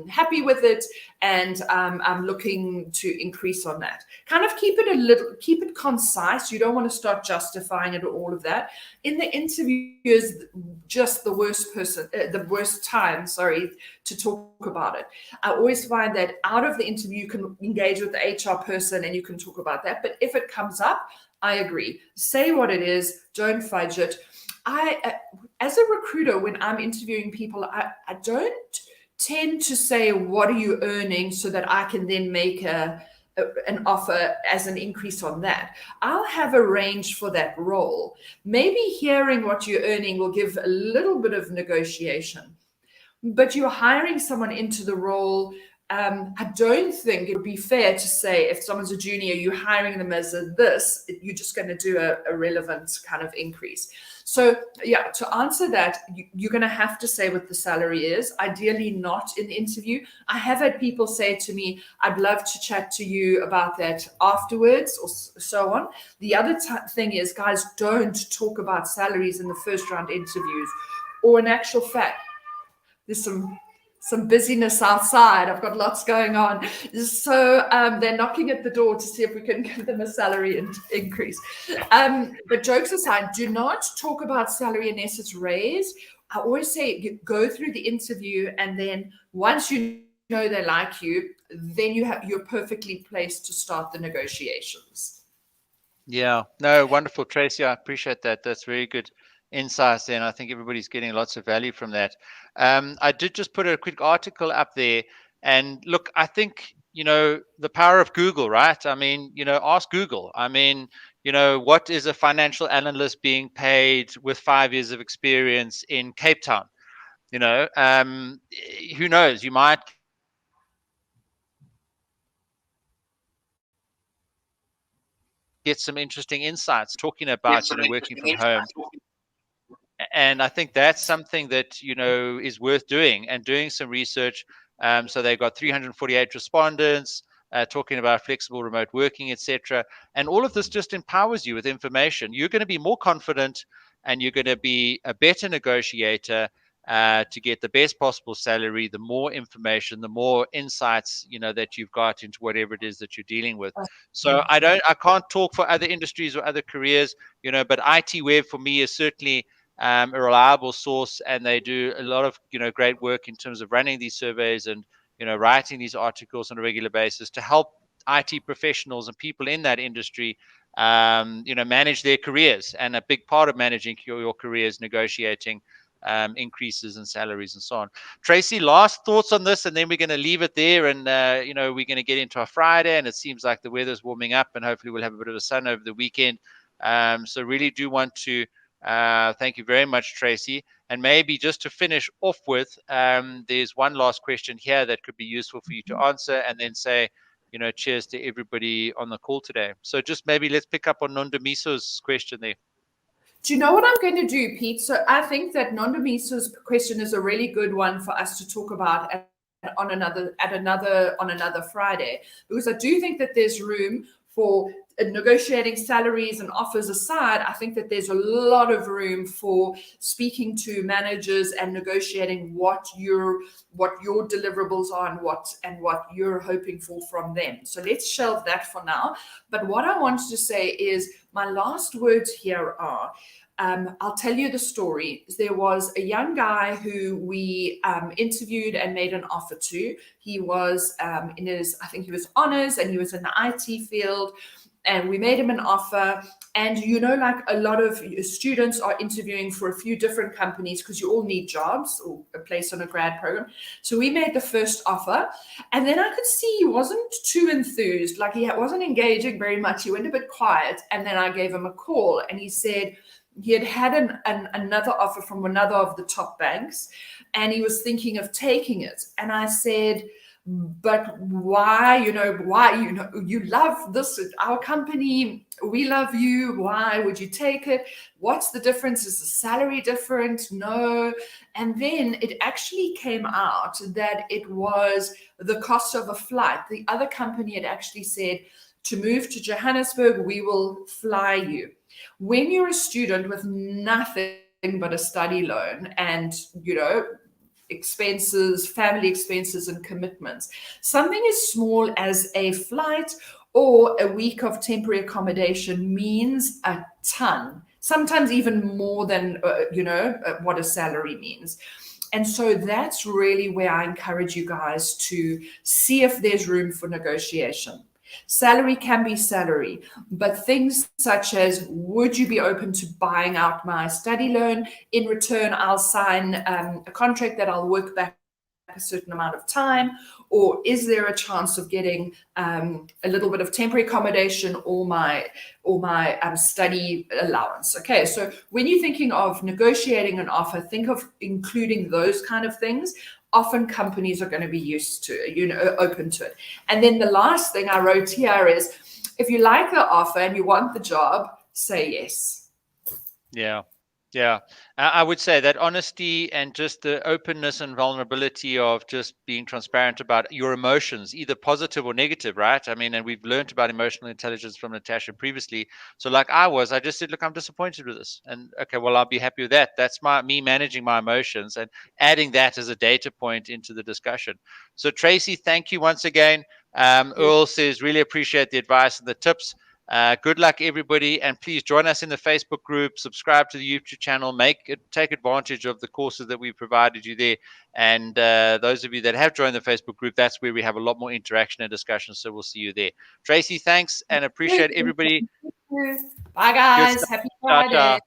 [SPEAKER 2] happy with it, and I'm looking to increase on that. Kind of keep it concise. You don't want to start justifying it or all of that. In the interview is just the worst time, to talk about it. I always find that out of the interview, you can engage with the HR person and you can talk about that. But if it comes up, I agree. Say what it is. Don't fudge it. As a recruiter, when I'm interviewing people, I don't tend to say, what are you earning, so that I can then make an offer as an increase on that. I'll have a range for that role. Maybe hearing what you're earning will give a little bit of negotiation, but you're hiring someone into the role. I don't think it would be fair to say if someone's a junior, you're hiring them as this, you're just going to do a relevant kind of increase. So yeah, to answer that, you're going to have to say what the salary is, ideally not in the interview. I have had people say to me, I'd love to chat to you about that afterwards, or so on. The other thing is, guys, don't talk about salaries in the first round interviews, or in actual fact, there's some busyness outside. I've got lots going on. So they're knocking at the door to see if we can give them a salary increase. But jokes aside, do not talk about salary unless it's raised. I always say go through the interview, and then once you know they like you, then you're perfectly placed to start the negotiations.
[SPEAKER 1] Yeah, no, wonderful, Tracey. I appreciate that. That's very good insights there, and I think everybody's getting lots of value from that. I did just put a quick article up there, and look, I think, the power of Google, right? I mean, ask Google. I mean, what is a financial analyst being paid with 5 years of experience in Cape Town? Who knows? You might get some interesting insights talking about, working from home. And I think that's something that, is worth doing, and doing some research. So they've got 348 respondents talking about flexible remote working, etc. And all of this just empowers you with information. You're going to be more confident, and you're going to be a better negotiator to get the best possible salary. The more information, the more insights, that you've got into whatever it is that you're dealing with. So I can't talk for other industries or other careers, but IT Web for me is certainly a reliable source, and they do a lot of great work in terms of running these surveys and writing these articles on a regular basis to help IT professionals and people in that industry manage their careers. And a big part of managing your career is negotiating increases in salaries and so on. Tracey, last thoughts on this, and then we're going to leave it there, and we're going to get into our Friday, and it seems like the weather's warming up, and hopefully we'll have a bit of a sun over the weekend. So really do want to thank you very much, Tracey. And maybe just to finish off with, there's one last question here that could be useful for you to answer, and then say, cheers to everybody on the call today. So just maybe let's pick up on Nondamiso's question there.
[SPEAKER 2] Do you know what I'm going to do, Pete? So I think that Nondamiso's question is a really good one for us to talk about on another Friday, because I do think that there's room for negotiating salaries and offers aside. I think that there's a lot of room for speaking to managers and negotiating what your deliverables are and what you're hoping for from them. So let's shelve that for now. But what I wanted to say is my last words here are, I'll tell you the story. There was a young guy who we interviewed and made an offer to. He was I think he was honors, and he was in the IT field. And we made him an offer. And, like a lot of students are interviewing for a few different companies because you all need jobs or a place on a grad program. So we made the first offer. And then I could see he wasn't too enthused. Like he wasn't engaging very much. He went a bit quiet. And then I gave him a call and he said he had another offer from another of the top banks. And he was thinking of taking it. And I said, but why, you love this, our company, we love you. Why would you take it? What's the difference? Is the salary different? No. And then it actually came out that it was the cost of a flight. The other company had actually said, to move to Johannesburg, we will fly you. When you're a student with nothing but a study loan and, expenses, family expenses and commitments, something as small as a flight or a week of temporary accommodation means a ton, sometimes even more than what a salary means. And so that's really where I encourage you guys to see if there's room for negotiation. Salary can be salary, but things such as, would you be open to buying out my study loan? In return, I'll sign a contract that I'll work back a certain amount of time. Or is there a chance of getting a little bit of temporary accommodation or my study allowance? Okay, so when you're thinking of negotiating an offer, think of including those kind of things. Often companies are going to be used to, open to it. And then the last thing I wrote here is, if you like the offer and you want the job, say yes.
[SPEAKER 1] Yeah. I would say that honesty and just the openness and vulnerability of just being transparent about your emotions, either positive or negative, right? I mean, and we've learned about emotional intelligence from Natasha previously. So like I just said, look, I'm disappointed with this. And okay, well, I'll be happy with that. That's me managing my emotions and adding that as a data point into the discussion. So Tracey, thank you once again. Earl says, really appreciate the advice and the tips. Good luck, everybody, and please join us in the Facebook group, subscribe to the YouTube channel, take advantage of the courses that we provided you there. And those of you that have joined the Facebook group, that's where we have a lot more interaction and discussion, so we'll see you there. Tracey, thanks, and appreciate everybody.
[SPEAKER 2] Bye, guys. Happy Friday.